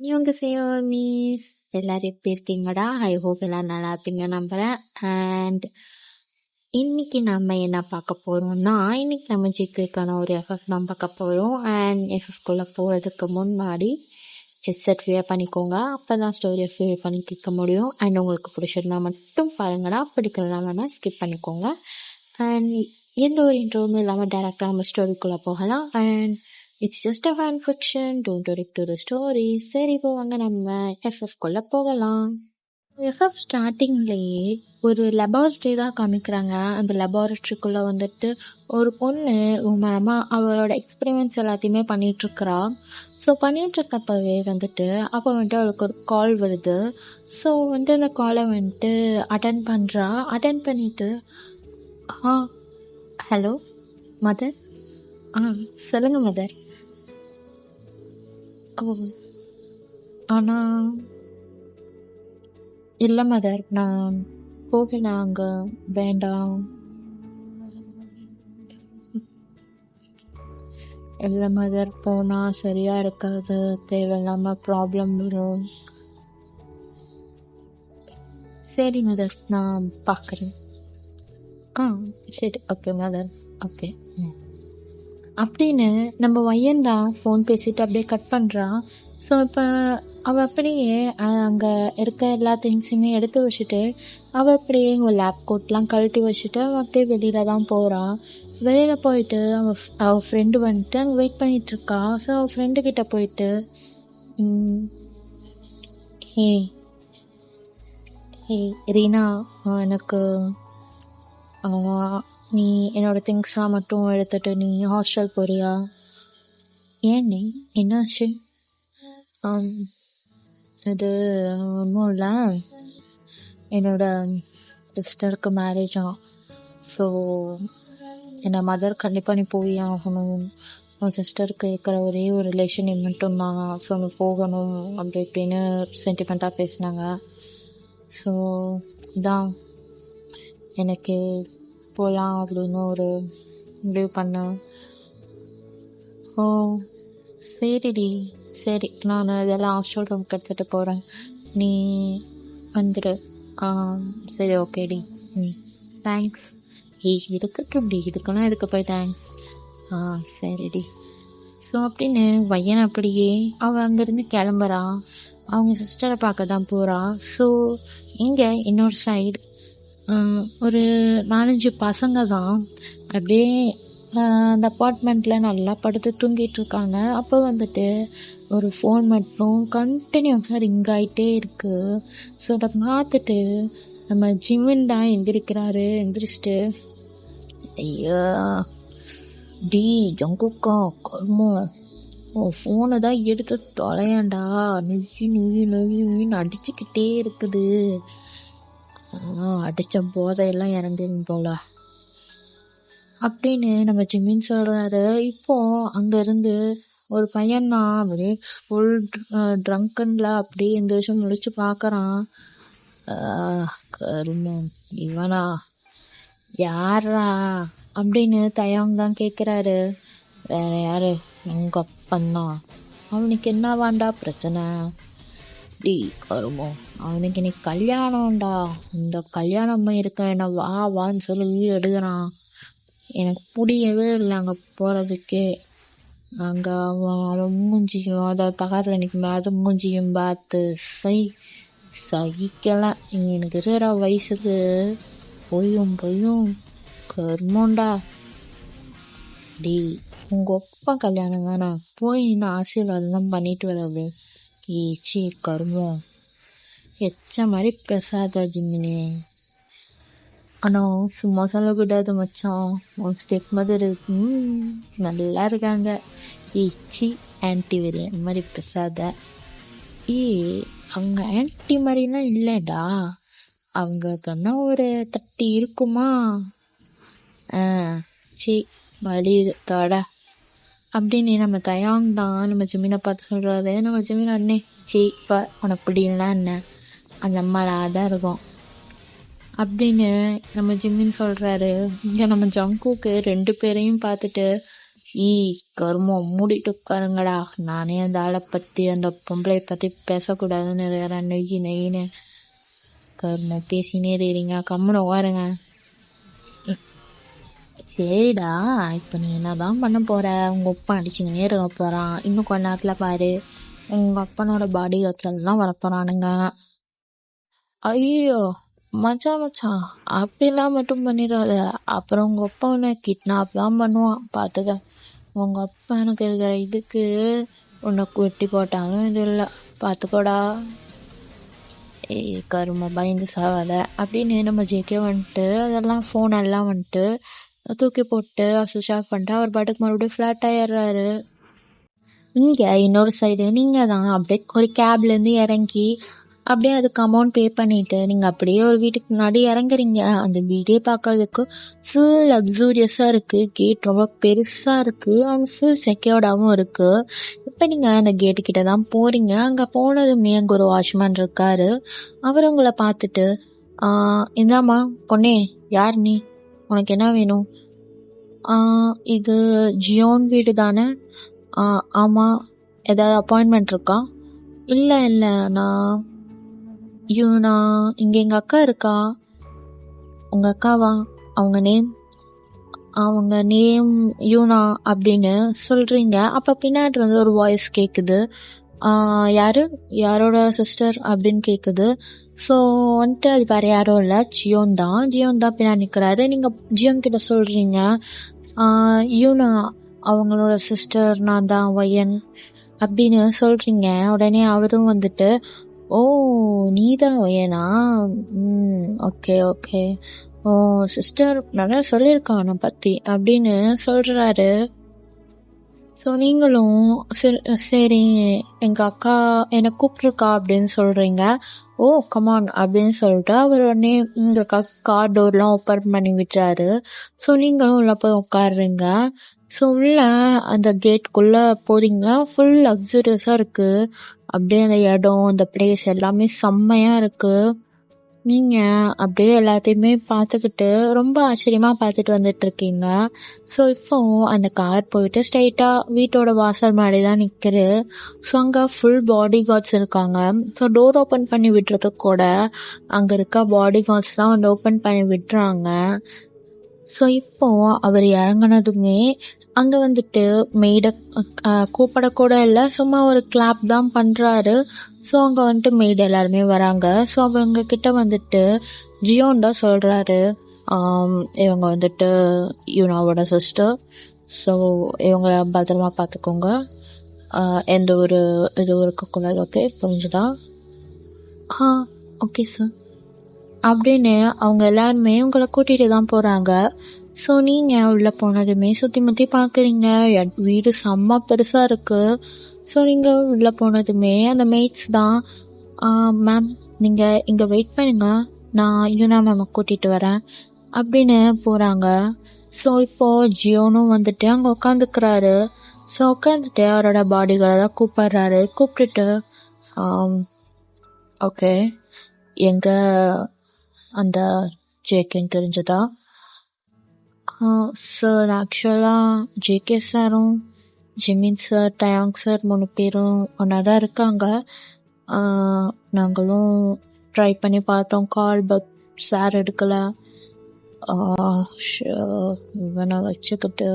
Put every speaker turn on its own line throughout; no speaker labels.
இவங்க favour maize எல்லாரும் எப்படி இருக்கீங்கடா? ஐ ஹோப் எல்லாரும் நல்லா இருப்பீங்க நம்புறேன். அண்ட் இன்னைக்கு நம்ம என்ன பார்க்க போறோம்னா, இன்னைக்கு நம்ம ஜிகேக்கான ஒரு எஃப்எஃப் தான் பார்க்க போறோம். அண்ட் எஃப்எஃப்குள்ள போறதுக்கு முன்னாடி ஹெட்செட் ஃபியர் பண்ணிக்கோங்க, அப்பதான் ஸ்டோரியை ஃபியர் பண்ணி கேட்க முடியும். அண்ட் உங்களுக்கு பிடிச்சிருந்தா மட்டும் பாருங்கடா, பிடிக்கலாம் வேணால் ஸ்கிப் பண்ணிக்கோங்க. அண்ட் எந்த ஒரு இன்ட்ரோவும் இல்லாமல் டேரெக்டாக நம்ம ஸ்டோரிக்குள்ளே போகலாம். And it's just a fan fiction, don't addict to the story. சரி, இப்போ வாங்க நம்ம எஃப்எஃப்குள்ளே போகலாம். எஃப்எஃப் ஸ்டார்டிங்லேயே ஒரு லெபார்ட்ரி தான் காமிக்கிறாங்க. அந்த லெபார்ட்ரிக்குள்ளே வந்துட்டு ஒரு பொண்ணு ரொம்ப அவளோட எக்ஸ்பெரிமெண்ட்ஸ் எல்லாத்தையுமே பண்ணிகிட்ருக்கிறா. ஸோ பண்ணிகிட்ருக்கப்பவே வந்துட்டு அப்போ வந்துட்டு அவளுக்கு ஒரு கால் வருது. ஸோ வந்துட்டு அந்த காலை வந்துட்டு அட்டன் பண்ணுறா. அட்டன் பண்ணிவிட்டு, ஹலோ மதர். சொல்லுங்கள் மதர். ஓ, ஆனால் இல்லை மதர், நான் போகல, அங்கே வேண்டாம். இல்லை மதர், போனால் சரியாக இருக்காது, தேவையில்லாமல் ப்ராப்ளம் வரும். சரி மதர், நான் பார்க்குறேன். சரி, ஓகே மதர், ஓகே அப்படின்னு நம்ம பையன் தான் ஃபோன் பேசிட்டு அப்படியே கட் பண்ணுறான். ஸோ இப்போ அவள் அப்படியே அங்கே இருக்க எல்லா திங்ஸுமே எடுத்து வச்சுட்டு அவள் அப்படியே ஒரு லேப் கோட்லாம் கழட்டி வச்சுட்டு அவள் அப்படியே வெளியில் தான் போகிறான். வெளியில் போயிட்டு அவள் ஃப்ரெண்டு வந்துட்டு அங்கே வெயிட் பண்ணிகிட்ருக்கா. ஸோ அவள் ஃப்ரெண்டுக்கிட்ட போயிட்டு, ஹே ஹே ரீனா, எனக்கு நீ என்னோடய திங்ஸ்லாம் மட்டும் எடுத்துகிட்டு நீ ஹாஸ்டல் போறியா? ஏன் நீ என்னாச்சு? இது ஒன்றும் இல்லை, என்னோட சிஸ்டருக்கு மேரேஜா. ஸோ என்னை மதர் கண்டிப்பாக நீ போய் ஆகணும், உன் சிஸ்டருக்கு இருக்கிற ஒரே ஒரு ரிலேஷன் மட்டும்தான், ஸோ நீ போகணும் அப்படி இப்படின்னு சென்டிமெண்ட்டாக பேசினாங்க. ஸோ இதான் எனக்கு போகலாம் அப்படின்னு ஒரு முடிவு பண்ணேன். ஓ சரிடி, சரி, நான் இதெல்லாம் ஹாஸ்டல் ரூமுக்கு எடுத்துகிட்டு போகிறேன், நீ வந்துடு. சரி, ஓகேடி, தேங்க்ஸ். இருக்கட்டும்டி, இதுக்கெல்லாம் இதுக்கு போய் தேங்க்ஸ். சரிடி. ஸோ அப்படின்னு பையன் அப்படியே அவள் அங்கேருந்து கிளம்புறா. அவங்க சிஸ்டரை பார்க்க தான் போகிறா. ஸோ இங்கே இன்னொரு சைடு ஒரு 4-5 பசங்க தான் அப்படியே அந்த அப்பார்ட்மெண்ட்டில் நல்லா படுத்து தூங்கிட்டு இருக்காங்க. அப்போ வந்துட்டு ஒரு ஃபோன் மட்டும் கண்டினியூஸாக ரிங் ஆகிட்டே இருக்குது. ஸோ அதை பார்த்துட்டு நம்ம ஜிமின் தான் எந்திரிக்கிறாரு. எந்திரிச்சிட்டு, ஐயா டி ஜங்குக்கா கர்மோ, உன் ஃபோனை தான் எடுத்து தொலையாண்டா, நொய்யின்னு அடிச்சுக்கிட்டே இருக்குது, அடித்த போதையெல்லாம் இறங்குன்னு போல அப்படின்னு நம்ம ஜிமின் சொல்கிறாரு. இப்போது அங்கேருந்து ஒரு பையன்தான் அப்படியே ஃபுல் ட்ரங்கனில் அப்படியே எந்திரிச்சு முடிச்சு பார்க்குறான். கருமம், இவனா? யாரா அப்படின்னு தயவங்க தான் கேட்குறாரு. வேற யாரு, எங்கள் அப்பந்தான். அவனுக்கு என்ன வேண்டா பிரச்சனை? டி கருமம், அவனுக்கு இன்னைக்கு கல்யாணம்டா, இந்த கல்யாணம் இருக்க என்ன வா வான்னு சொல்லி வீடு எடுக்கிறான். எனக்கு பிடிக்கவே இல்லை அங்கே போகிறதுக்கே. அங்கே அவன் மூஞ்சியும் அதை பக்கத்தில் நிற்கும் அது மூஞ்சியும் பார்த்து சகிக்கலை. எனக்கு இருக்கிற வயசுக்கு பொய்யும் கர்மோண்டா. டி உங்கள் அப்பா கல்யாணம் தானே, போய் இன்னும் ஆசீர்வாதம் தான் பண்ணிட்டு வர்றது. ஈச்சி கர்மம், எச்ச மாதிரி பிரசாதா ஜிமினே. ஆனால் சும்மா சொல்லக்கூடாது மச்சான், உன் ஸ்டெப் மதர் நல்லா இருக்காங்க. ஈச்சி ஆன்டி வெரியன் மாதிரி பிரசாத. அவங்க ஆன்டி மாதிரிலாம் இல்லைடா, அவங்க கண்ணா ஒரு 30 இருக்குமா. சி வலியுது தோட அப்படின்னு நம்ம தயாங் தான் நம்ம ஜிமினை பார்த்து சொல்கிறாரு. நம்ம ஜிமின் அண்ணே, சி இப்போ உனக்கு பிடிக்கலனா என்ன, அந்த அம்மாலாக தான் இருக்கும் அப்படின்னு நம்ம ஜிமின் சொல்கிறாரு. இங்கே நம்ம ஜங்குக்கு 2 பேரையும் பார்த்துட்டு கருமம் மூடிட்டு உட்காருங்கடா. நானே அந்த ஆளை பற்றி அந்த பொம்பளை பற்றி பேசக்கூடாதுன்னு இருக்கிறேன். நெய்யின்னு கருமம் பேசினே இருக்கிறீங்க. கம்முன்னு உட்காருங்க. சரிடா, இப்போ நீ என்னதான் பண்ண போற? உங்கள் அப்பா அடிச்சுங்கன்னே இருக்க போகிறான். இன்னும் கொஞ்ச நேரத்தில் பாரு, உங்கள் அப்பனோட பாடி கார்ட்ஸ் வரப்போறானுங்க. ஐயோ மச்சான் அப்படிலாம் மட்டும் பண்ணிடாத. அப்புறம் உங்கள் அப்பா உன்னை கிட்னாப் தான் பண்ணுவான், பார்த்துக்க. உங்கள் அப்பா எனக்கு இருக்கிற இதுக்கு உன்னை வெட்டி போட்டாலும் இது இல்லை, பார்த்துக்கோடா. கருமை பயந்து சாவாத அப்படின்னு நம்ம ஜேகே வந்துட்டு அதெல்லாம் ஃபோன் எல்லாம் வந்துட்டு தூக்கி போட்டு சுவிட்ச் ஆஃப் பண்ணிட்டு அவர் பாட்டுக்கு மறுபடியும் ஃப்ளாட் ஆயிடுறாரு. இங்கே இன்னொரு சைடு நீங்கள் தான் அப்படியே ஒரு கேப்லேருந்து இறங்கி அப்படியே அதுக்கு அமௌண்ட் பே பண்ணிவிட்டு நீங்கள் அப்படியே ஒரு வீட்டுக்கு முன்னாடி இறங்குறீங்க. அந்த வீடே பார்க்கறதுக்கு ஃபுல் லக்ஸூரியஸாக இருக்குது. கேட் ரொம்ப பெருசாக இருக்குது அண்ட் ஃபுல் செக்யூர்டாகவும் இருக்குது. இப்போ நீங்கள் அந்த கேட்டுக்கிட்ட தான் போகிறீங்க. அங்கே போனதுமே அங்கே ஒரு வாட்ச்மேன் இருக்கார். அவர் உங்களை பார்த்துட்டு, இந்தாம்மா பொண்ணே, யார் நீ, உனக்கு என்ன வேணும்? இது ஜியோன் வீடு தானே? ஆமாம். ஏதாவது அப்பாயின்மெண்ட் இருக்கா? இல்லை நான் இங்கே எங்கள் அக்கா இருக்கா. உங்கள் அக்காவா? அவங்க நேம் யூனா அப்படின்னு சொல்கிறீங்க. அப்போ பின்னாடி வந்து ஒரு வாய்ஸ் கேட்குது. யாரோட சிஸ்டர் அப்படின்னு கேட்குது. ஸோ வந்துட்டு அது வேறு யாரும் இல்லை, ஜியோன் தான் பின்னாடி நிற்கிறாரு. நீங்கள் ஜியோன் கிட்ட சொல்கிறீங்க, யூனா அவங்களோட சிஸ்டர் நான் தான் வையன் அப்படின்னு சொல்கிறீங்க. உடனே அவரும் வந்துட்டு, ஓ நீ தான் வையனா? ஓகே ஓ சிஸ்டர் நல்லா சொல்லியிருக்கான் என்னை பற்றி அப்படின்னு சொல்கிறாரு. ஸோ நீங்களும் சரி எங்கள் அக்கா என்னை கூப்பிட்ருக்கா அப்படின்னு சொல்கிறீங்க. ஓ கமான் அப்படின்னு சொல்லிட்டு அவர் உடனே எங்கள் கார் டோர்லாம் ஓப்பன் பண்ணி விட்டுறாரு. ஸோ நீங்களும் உள்ளே போய் உட்காடுறீங்க. ஸோ உள்ள அந்த கேட்குள்ளே போகிறீங்க. ஃபுல் லக்ஸூரியஸாக இருக்குது. அப்படியே அந்த இடம், அந்த பிளேஸ் எல்லாமே செம்மையாக இருக்குது. நீங்கள் அப்படியே எல்லாத்தையுமே பார்த்துக்கிட்டு ரொம்ப ஆச்சரியமாக பார்த்துட்டு வந்துட்டுருக்கீங்க. ஸோ இப்போது அந்த கார் போயிட்டு ஸ்ட்ரைட்டாக வீட்டோட வாசல் மாடி தான் நிற்குது. ஸோ அங்கே ஃபுல் பாடி கார்ட்ஸ் இருக்காங்க. ஸோ டோர் ஓப்பன் பண்ணி விடுறதுக்கு கூட அங்கே இருக்க பாடி கார்ட்ஸ் தான் வந்து ஓப்பன் பண்ணி விடுறாங்க. ஸோ இப்போது அவர் இறங்கினதுமே அங்கே வந்துட்டு மெய்டை கூப்பிடக்கூட இல்லை, சும்மா ஒரு கிளாப் தான் பண்ணுறாரு. ஸோ அங்கே வந்துட்டு மெய்டு எல்லாருமே வராங்க. ஸோ அவங்க கிட்ட வந்துட்டு ஜியோன் தான் சொல்கிறாரு, இவங்க வந்துட்டு யூனாவோட சிஸ்டர். ஸோ இவங்கள பத்திரமா பார்த்துக்கோங்க, எந்த ஒரு இதுவும் இருக்கக்கூடாது. ஓகே புரிஞ்சுதா? ஓகே சார் அப்படின்னு அவங்க எல்லாருமே உங்களை கூட்டிகிட்டு தான் போகிறாங்க. ஸோ நீங்கள் உள்ளே போனதுமே சுற்றி முற்றி பார்க்குறீங்க. வீடு செம்ம பெருசாக இருக்குது. ஸோ நீங்கள் உள்ளே போனதுமே அந்த மெய்ட்ஸ் தான், மேம் நீங்கள் இங்கே வெயிட் பண்ணுங்க, நான் யூனா மேமை கூட்டிகிட்டு வரேன் அப்படின்னு போகிறாங்க. ஸோ இப்போது ஜியோனும் வந்துட்டு அங்கே உட்காந்துக்கிறாரு. ஸோ உட்காந்துட்டு அவரோட பாடிகளை தான் கூப்பிட்டுட்டு ஓகே எங்கே அந்த ஜேகேன்னு தெரிஞ்சதா? சார் ஆக்சுவலாக ஜேகே சாரும் ஜிமின் சார், தயாங் சார் 3 பேரும் ஒன்றா தான் இருக்காங்க. நாங்களும் ட்ரை பண்ணி பார்த்தோம் கால், பட் சார் எடுக்கலை. இவனை வச்சுக்கிட்டு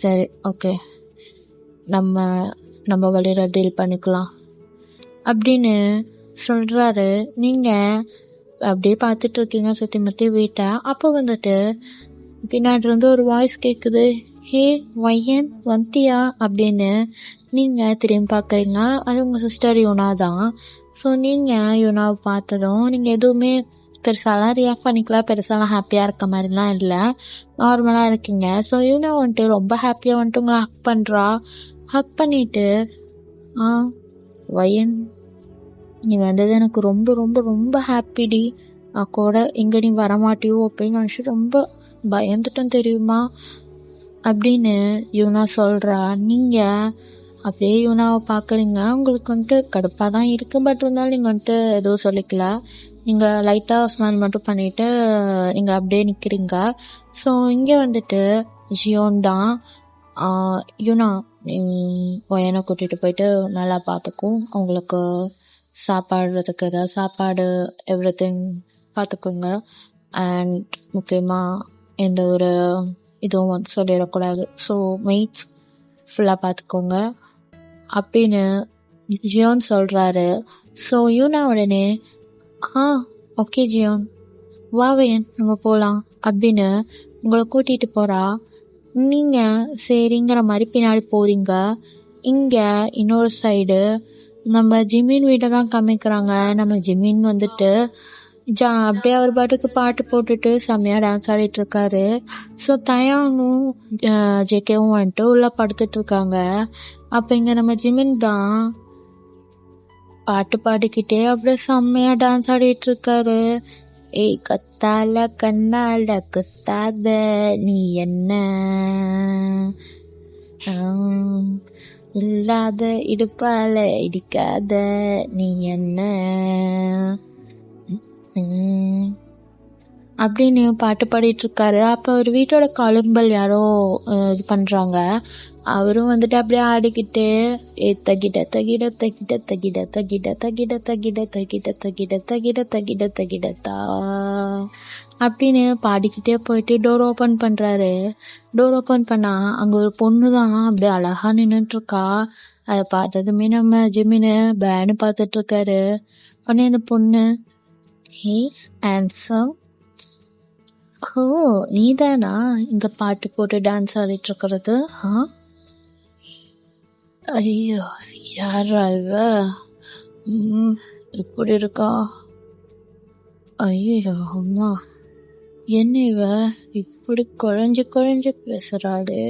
சரி ஓகே நம்ம வழியில் டீல் பண்ணிக்கலாம் அப்படின்னு சொல்கிறாரு. நீங்கள் அப்படியே பார்த்துட்ருக்கீங்க சுற்றி முற்றி வீட்டை. அப்போ வந்துட்டு பின்னாடி இருந்து ஒரு வாய்ஸ் கேட்குது, ஹே வையன் வந்தியா அப்படின்னு. நீங்கள் திரும்பி பார்க்குறீங்க, அது உங்கள் சிஸ்டர் யூனா தான். ஸோ நீங்கள் யூனாவை பார்த்ததும் நீங்கள் எதுவுமே பெருசாலாம் ரியாக்ட் பண்ணிக்கலாம், பெருசாலாம் ஹாப்பியாக இருக்க மாதிரிலாம் இல்லை, நார்மலாக இருக்கீங்க. ஸோ யூனா வந்துட்டு ரொம்ப ஹாப்பியாக வந்துட்டு உங்களை ஹக் பண்ணிவிட்டு, வையன் நீ வந்தது எனக்கு ரொம்ப ரொம்ப ரொம்ப ஹாப்பிடி, கூட எங்கே நீ வரமாட்டியோ அப்படின்னு நினச்சி ரொம்ப பயந்துட்டேன் தெரியுமா அப்படின்னு யூனா சொல்கிறா. நீங்கள் அப்படியே யூனாவை பார்க்குறீங்க. உங்களுக்கு வந்துட்டு கடுப்பாக தான் இருக்குது, பட் இருந்தாலும் நீங்கள் வந்துட்டு எதுவும் சொல்லிக்கல. நீங்கள் லைட்டாக ஸ்மெல் மட்டும் பண்ணிவிட்டு நீங்கள் அப்படியே நிற்கிறீங்க. ஸோ இங்கே வந்துட்டு ஜியோன் தான். யூனா பையனை கூட்டிகிட்டு போயிட்டு நல்லா பார்த்துக்கும். அவங்களுக்கு சாப்பாடுறதுக்கு ஏதாவது சாப்பாடு எவ்ரிதிங் பார்த்துக்குங்க. அண்ட் முக்கியமாக எந்த ஒரு இதுவும் சொல்லிடக்கூடாது. ஸோ மெய்ட்ஸ் ஃபுல்லாக பார்த்துக்கோங்க அப்படின்னு ஜியோன் சொல்கிறாரு. ஸோ யூனா உடனே ஓகே ஜியோன் வாவையன் நம்ம போகலாம் அப்படின்னு உங்களை கூட்டிகிட்டு போகிறா. நீங்கள் சரிங்கிற மாதிரி பின்னாடி போகிறீங்க. இங்கே இன்னொரு சைடு நம்ம ஜிமின் வீட்டை தான் காமிக்கிறாங்க. நம்ம ஜிமின் வந்துட்டு அப்படியே அவர் பாட்டுக்கு பாட்டு போட்டுட்டு செம்மையாக டான்ஸ் ஆடிட்டுருக்காரு. ஸோ தயானும் ஜேகேவும் வந்துட்டு உள்ளே படுத்துட்ருக்காங்க. அப்போ இங்கே நம்ம ஜிமின் தான் பாட்டு பாடிக்கிட்டே அப்படியே செம்மையாக டான்ஸ் ஆடிட்டுருக்காரு. ஏய் கத்தால கண்ணால குத்தாத நீ என்ன இல்லாத இடுப்பால இடிக்காத நீ என்ன அப்படின்னு பாட்டு பாடிட்டுருக்காரு. அப்போ ஒரு வீட்டோட காலும்பல் யாரோ இது பண்ணுறாங்க. அவரும் வந்துட்டு அப்படியே ஆடிக்கிட்டு தகிட தகிட தகிட தகிட தகிட தகிட தகிட தகிட தகிட தகிட தகிட தகிடத்தா அப்படின்னு பாடிக்கிட்டே போயிட்டு டோர் ஓப்பன் பண்ணுறாரு. டோர் ஓப்பன் பண்ணால் அங்கே ஒரு பொண்ணு தான் அப்படியே அழகாக நின்றுட்டுருக்கா. அதை பார்த்ததுமே நம்ம ஜிமினை பேனு பார்த்துட்ருக்காரு. உடனே அந்த பொண்ணு ஹே ஆன்சம் நீதானா இங்கே பாட்டு போட்டு டான்ஸ் ஆடிட்டுருக்கிறது? ஐயோ யாரா இவ இப்படி இருக்கா? ஐயோ அம்மா என்ன இவ இப்படி குழஞ்சு பேசுறாளே.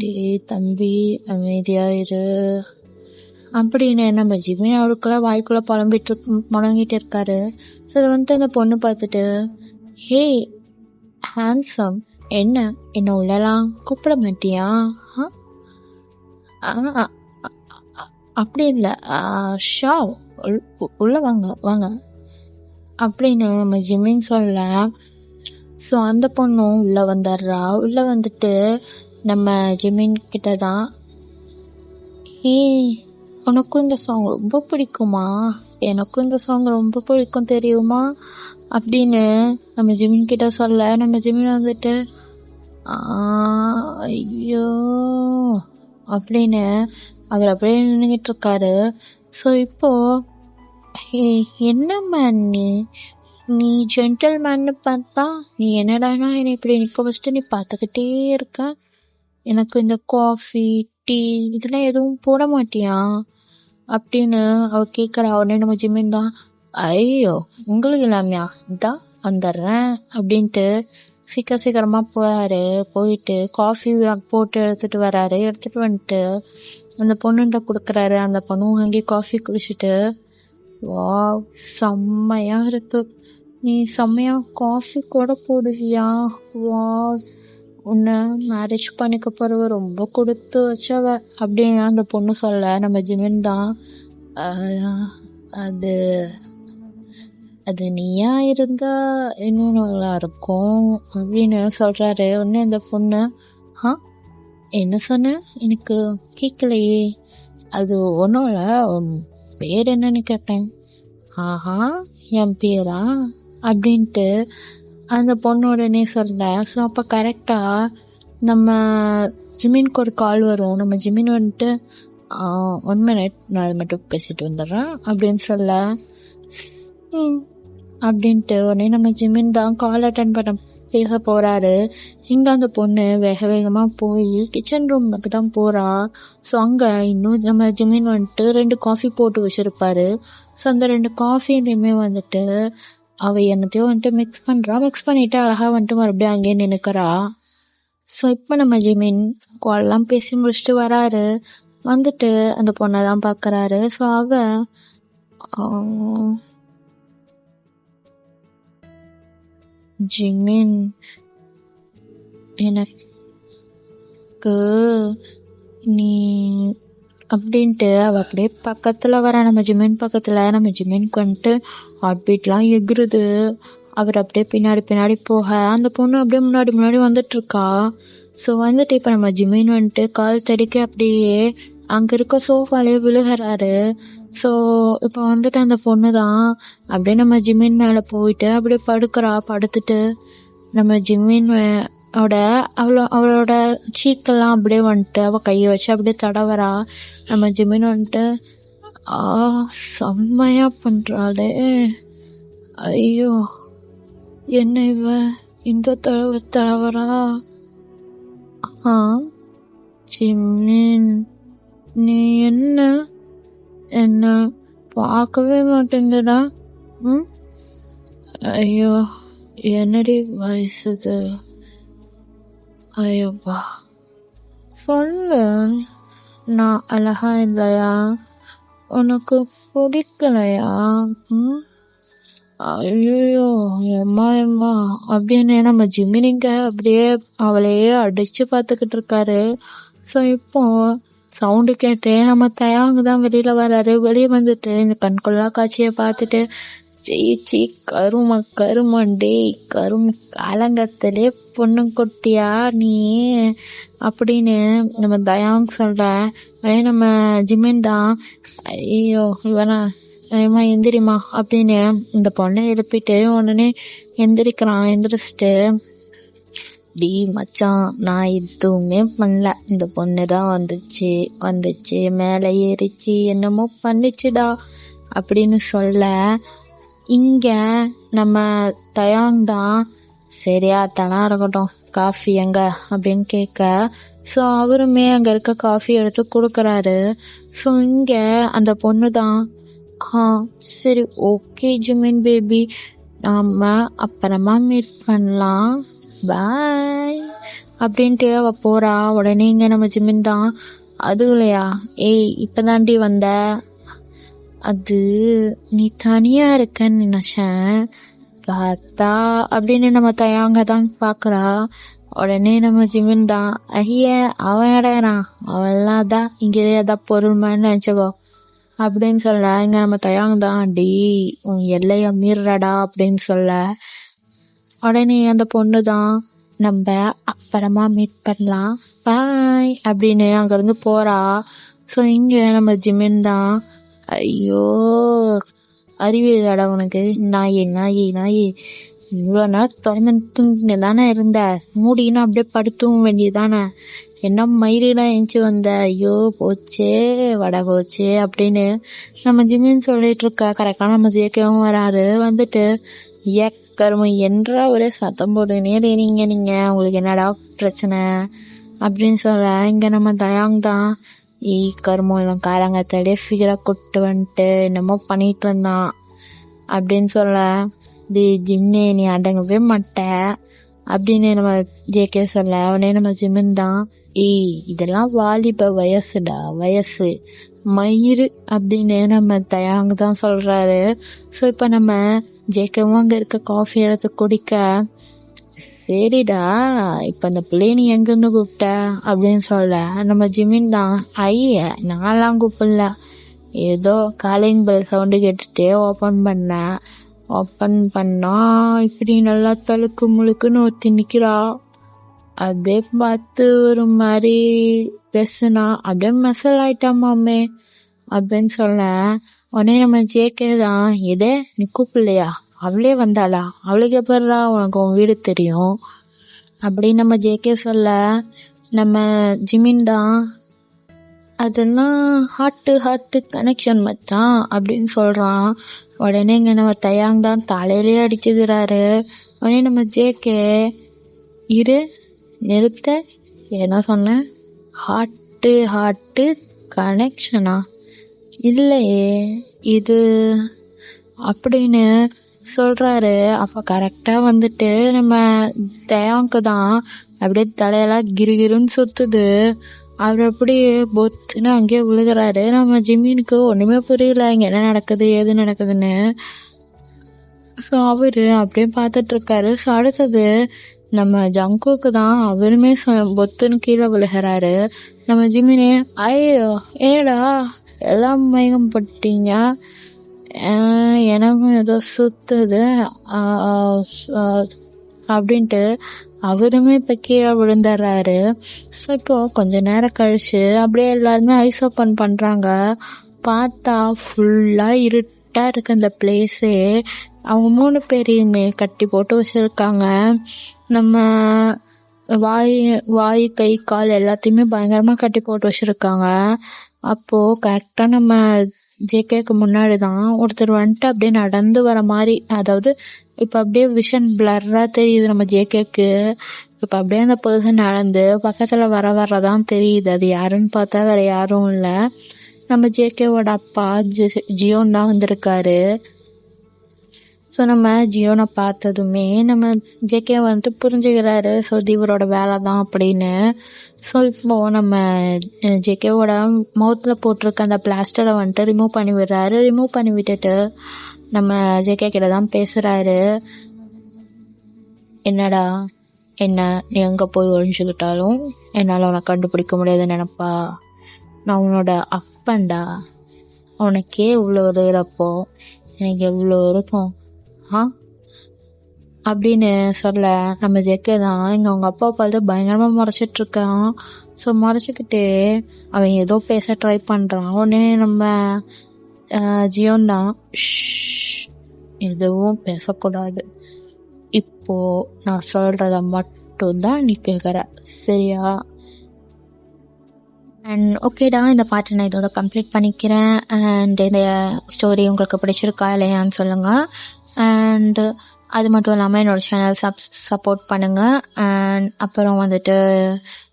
டே தம்பி அமைதியாயிரு அப்படின்னு நம்ம ஜிமின் அவருக்குள்ள வாய்க்குள்ள புலம்பிட்டு இருக்காரு. ஸோ அதை வந்துட்டு அந்த பொண்ணு பார்த்துட்டு ஹே ஹேண்ட்ஸம் என்ன உள்ளலாம் கூப்பிட மாட்டியா? அப்படி இல்லை ஷா உள்ள வாங்க அப்படின்னு நம்ம ஜிமின் சொல்ல. ஸோ அந்த பொண்ணும் உள்ளே வந்துடுறா. உள்ளே வந்துட்டு நம்ம ஜிமின் கிட்ட தான் உனக்கும் இந்த சாங் ரொம்ப பிடிக்குமா? எனக்கும் இந்த சாங் ரொம்ப பிடிக்கும் தெரியுமா அப்படின்னு நம்ம ஜிமின் கிட்ட சொல்ல. நம்ம ஜிமின் வந்துட்டு ஐயோ அப்படின்னு அவர் அப்படியே நின்றுக்கிட்டு இருக்காரு. ஸோ இப்போ என்னம்மா நீ ஜென்டில்மேன்னு பார்த்தா நீ என்னடானா என்னை இப்படி நிற்க வச்சுட்டு நீ பார்த்துக்கிட்டே இருக்க. எனக்கு இந்த காஃபி டீ இதெல்லாம் எதுவும் போட மாட்டியா அப்படின்னு அவ கேட்குறா. உடனே நம்ம ஜிமின் தான் ஐயோ உங்களுக்கு இல்லாமையா இதான் வந்துடுறேன் அப்படின்ட்டு சீக்கிரமாக போகிறாரு. போயிட்டு காஃபி போட்டு எடுத்துகிட்டு வராரு. எடுத்துகிட்டு வந்துட்டு அந்த பொண்ணுகிட்ட கொடுக்குறாரு. அந்த பொண்ணும் அங்கேயே காஃபி குடிச்சிட்டு வா செம்மையாக இருக்கு, நீ செம்மையாக காஃபி கூட போடுவியா, வா உன்னை மேரேஜ் பண்ணிக்க போகிறவ ரொம்ப கொடுத்து வச்சவ அப்படின்னு அந்த பொண்ணு சொல்ல. நம்ம ஜிமின் தான் அது அது நீயா இருந்தா இன்னும் நல்லா இருக்கும் அப்படின்னு சொல்கிறாரு. உடனே அந்த பொண்ணு என்ன சொன்ன எனக்கு கேட்கலையே, அது ஒன்றும் இல்லை பேர் என்னன்னு கேட்டேன். என் பேரா அப்படின்ட்டு அந்த பொண்ணு உடனே சொல்ல. ஸோ அப்போ கரெக்டாக நம்ம ஜிமினுக்கு ஒரு கால் வரும். நம்ம ஜிமின் வந்துட்டு 1 minute நான் அது மட்டும் பேசிட்டு வந்துடுறேன் அப்படின்னு சொல்ல. அப்படின்ட்டு உடனே நம்ம ஜிமின் தான் கால் அட்டன் பண்ண பேச போகிறாரு. இங்கே அந்த பொண்ணு வேகமாக போய் கிச்சன் ரூமுக்கு தான் போகிறா. ஸோ அங்கே இன்னும் நம்ம ஜிமின் வந்துட்டு 2 காஃபி போட்டு வச்சுருப்பாரு. ஸோ அந்த 2 காஃபிலையுமே வந்துட்டு அவள் என்னத்தையும் வந்துட்டு மிக்ஸ் பண்ணிவிட்டு அழகாக வந்துட்டு மறுபடியும் அங்கேயே நினைக்கிறா. ஸோ இப்போ நம்ம ஜிமின் கால்லாம் பேசி முடிச்சுட்டு வராரு. வந்துட்டு அந்த பொண்ணை தான் பார்க்குறாரு. ஸோ ஜிமின் எனக்கு நீ அப்படின்ட்டு அவள் அப்படியே பக்கத்தில் வர. நம்ம ஜிமின் பக்கத்தில் நம்ம ஜிமின்க்கு வந்துட்டு ஹார்ட் பீட்லாம் எகுறுது. அவர் அப்படியே பின்னாடி பின்னாடி போக அந்த பொண்ணு அப்படியே முன்னாடி முன்னாடி வந்துட்டு இருக்கா. ஸோ வந்துட்டு இப்போ நம்ம ஜிமின் வந்துட்டு கால் தடிக்க அப்படியே அங்கே இருக்க சோஃபாலே விழுகிறாரு. ஸோ இப்போ வந்துட்டு அந்த பொண்ணு தான் அப்படியே நம்ம ஜிமின் மேலே போயிட்டு அப்படியே படுத்துட்டு நம்ம ஜிமின் அவளோட சீக்கெல்லாம் அப்படியே வந்துட்டு அவள் கையை வச்சு அப்படியே தடவரா. நம்ம ஜிமின் வந்துட்டு செம்மையா பண்றாளே, ஐயோ என்ன இவ இந்த தடவரா. ஜிமின் நீ என்ன பார்க்கவே மாட்டேங்கடா. ஐயோ என்னடி வயசுது, ஐயோப்பா சொல்லு, நான் அழகா இல்லையா, உனக்கு பிடிக்கலையா? ஐயோ எம்மா அப்படின்னு நம்ம ஜிமினிங்க அப்படியே அவளையே அடிச்சு பார்த்துக்கிட்டு இருக்காரு. ஸோ இப்போ சவுண்டு கேட்டு நம்ம தயாங்க தான் வெளியில வர்றாரு. வெளியே வந்துட்டு இந்த கண்கொள்ளா காட்சியை பார்த்துட்டு ஜெயிச்சி கருமண்டே காலங்கத்திலே பொண்ணு கொட்டியா நீ அப்படின்னு நம்ம தயாங்க சொல்ற. அதே நம்ம ஜிமின் தான் ஐயோ இவனா ஏமா எந்திரிமா அப்படின்னு இந்த பொண்ணை எழுப்பிட்டு உடனே எந்திரிச்சிட்டு டி மச்சான் நான் எதுவுமே பண்ணல, இந்த பொண்ணு தான் வந்துச்சு மேலே ஏறிச்சு என்னமோ பண்ணிச்சுடா அப்படின்னு சொல்ல. இங்க நம்ம தயாங் தான் சரியா தனா இருக்கட்டும் காஃபி எங்க அப்படின்னு கேட்க, ஸோ அவருமே அங்கே இருக்க காஃபி எடுத்து கொடுக்குறாரு. ஸோ இங்கே அந்த பொண்ணு தான் சரி ஓகே ஜிமின் பேபி நாம அப்புறமா மீட் பண்ணலாம் பாய் அப்படின்ட்டு அவ போறா. உடனே இங்க நம்ம ஜிமின் தான் அதுலையா ஏய் இப்பதாண்டி வந்த, அது நீ தனியா இருக்கன்னு நினைச்சேன் பார்த்தா அப்படின்னு நம்ம தயாங்க தான் பாக்குறா. உடனே நம்ம ஜிமின் தான் ஐய அவன் இடையறான் அவெல்லாம் தான் இங்கே ஏதாவது பொருள்மான்னு நினைச்சுக்கோ அப்படின்னு சொல்ல. இங்க நம்ம தயாங்க தான் டி உன் எல்லைய மீறடா அப்படின்னு சொல்ல. உடனே அந்த பொண்ணு தான் நம்ம அப்புறமா மீட் பண்ணலாம் பாய் அப்படின்னு அங்கிருந்து போறா. ஸோ இங்க நம்ம ஜிமின் தான் ஐயோ அறிவியலாடா உனக்கு, நாயே இவ்வளோ நேரம் தொடர்ந்து தூங்கினே தானே இருந்த, மூடினா அப்படியே படுத்தும் வேண்டியதானே, என்ன மயிரெல்லாம் எழுந்துச்சி வந்த, ஐயோ போச்சே வடை போச்சே அப்படின்னு நம்ம ஜிமின் சொல்லிட்டு இருக்க. கரெக்டாக நம்ம ஜேக்கவும் வராரு. வந்துட்டு கருமம் என்றா ஒரே சத்தம் போடுனே நீங்க உங்களுக்கு என்னடா பிரச்சனை அப்படின்னு சொல்ல. இங்க நம்ம தயாங் தான் கருமம் இவன் காலங்கத்தாலே ஃபிகரா கொட்டு வந்துட்டு என்னமோ பண்ணிட்டு இருந்தான் அப்படின்னு சொல்ல. ஜிம்னே நீ அடங்கவே மாட்ட அப்படின்னு நம்ம ஜேகே சொல்ல. உடனே நம்ம ஜிமின் தான் இதெல்லாம் வாலிப வயசு மயிறு அப்படின்னு நம்ம தயாங்க தான் சொல்றாரு. ஸோ இப்போ நம்ம ஜேக்கவும் அங்கே இருக்க காஃபி எடுத்து குடிக்க, சரிடா இப்போ அந்த பிள்ளைய நீ எங்கேருந்து கூப்பிட்ட அப்படின்னு சொல்ல. நம்ம ஜிமின் தான் நான்லாம் கூப்பிடல, ஏதோ காலிங் பெல் சவுண்டு கேட்டுட்டே ஓப்பன் பண்ணா இப்படி நல்லா தழுக்கு முழுக்குன்னு ஒருத்தி நிற்கிறா. அப்படியே பார்த்து ஒரு மாதிரி பேசுனா அப்படியே மெசல் ஆயிட்டாமாமே அப்படின்னு சொல்ல. உடனே நம்ம ஜேகே தான் இதே நீ கூப்பிடலையா, அவளே வந்தாளா, அவளுக்கு எப்படா உனக்கு உன் வீடு தெரியும் அப்படின்னு நம்ம ஜேகே சொல்ல. நம்ம ஜிமின் தான் அதெல்லாம் ஹார்ட்டு கனெக்ஷன் மச்சான் அப்படின்னு சொல்றான். உடனே இங்க நம்ம தயாங் தான் தலையிலே அடிச்சுக்கிறாரு. உடனே நம்ம ஜேகே நிறுத்த என்ன சொன்ன, ஹார்ட்டு கனெக்ஷனா இல்லையே இது அப்படின்னு சொல்றாரு. அப்ப கரெக்டா வந்துட்டு நம்ம தயாங்க்கு தான் அப்படியே தலையெல்லாம் கிருகிருன்னு சுத்துது. அவர் அப்படியே பொத்துன்னு அங்கேயே விழுகிறாரு. நம்ம ஜிமினுக்கு ஒண்ணுமே புரியல இங்க என்ன நடக்குது ஏது நடக்குதுன்னு. ஸோ அவரு அப்படியே பார்த்துட்டு இருக்காரு. ஸோ அடுத்தது நம்ம ஜங்குக்கு தான் அவருமே பொத்துன்னு கீழே விழுகிறாரு. நம்ம ஜிமினே ஐயோ ஏடா எல்லாம் மயக்கம் பட்டீங்க எனக்கும் ஏதோ சுத்துது அப்படின்ட்டு அவருமே இப்போ கீழே விழுந்துடுறாரு. ஸோ இப்போ கொஞ்ச நேரம் கழிச்சு அப்படியே எல்லாருமே ஐஸ் ஓப்பன் பண்ணுறாங்க. பார்த்தா ஃபுல்லாக இருட்டாக இருக்கு அந்த பிளேஸே. அவங்க 3 பேரையுமே கட்டி போட்டு வச்சுருக்காங்க. நம்ம வாய் கை கால் எல்லாத்தையுமே பயங்கரமாக கட்டி போட்டு வச்சுருக்காங்க. அப்போது கரெக்டாக நம்ம ஜேகேக்கு முன்னாடி தான் ஒருத்தர் வந்துட்டு அப்படியே நடந்து வர மாதிரி, அதாவது இப்போ அப்படியே விஷன் பிளர்ராக தெரியுது நம்ம ஜேகேக்கு. இப்போ அப்படியே அந்த பர்சன் நடந்து பக்கத்தில் வரதான் தெரியுது. அது யாருன்னு பார்த்தா வேற யாரும் இல்லை, நம்ம ஜேகேவோட அப்பா ஜியோன் தான் வந்திருக்காரு. ஸோ நம்ம ஜியோனை பார்த்ததுமே நம்ம ஜேகே வந்துட்டு புரிஞ்சுக்கிறாரு, ஸோ இது இவரோட வேலை தான் அப்படின்னு. ஸோ இப்போது நம்ம ஜேகேவோட மவுத்தில் போட்டிருக்க அந்த பிளாஸ்டரை வந்துட்டு ரிமூவ் பண்ணி விடுறாரு. ரிமூவ் பண்ணி விட்டுட்டு நம்ம ஜேகே கிட்ட தான் பேசுகிறாரு. என்னடா என்ன நீ எங்கே போய் ஒழிஞ்சுக்கிட்டாலும் என்னால் உனக்கு கண்டுபிடிக்க முடியாதுன்னு நினப்பா? நான் உன்னோட அப்பன்டா. உனக்கே இவ்வளோ இருக்கிறப்போ எனக்கு எவ்வளோ இருக்கும் அப்படின்னு சொல்ல நம்ம ஜேகே தான் இங்கே அவங்க அப்பா பார்த்து பயங்கரமாக முறைச்சிட்ருக்கான். ஸோ முறைச்சிக்கிட்டே அவன் ஏதோ பேச ட்ரை பண்ணுறான். உடனே நம்ம ஜியோன் தான் எதுவும் பேசக்கூடாது, இப்போது நான் சொல்கிறத மட்டும்தான் நீ கேட்குற, சரியா? அண்ட் ஓகேடா, இந்த பாட்டை நான் இதோட கம்ப்ளீட் பண்ணிக்கிறேன். அண்ட் இந்த ஸ்டோரி உங்களுக்கு பிடிச்சிருக்கா இல்லையான்னு சொல்லுங்கள். அண்டு அது மட்டும் இல்லாமல் என்னோடய சேனல் சப்போர்ட் பண்ணுங்கள். அண்ட் அப்புறம் வந்துட்டு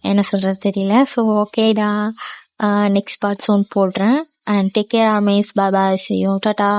என்ன சொல்கிறது தெரியல. ஸோ ஓகேடா, நெக்ஸ்ட் பார்ட் சூன் போடுறேன். And take care armies. Bye bye, see you, Tata.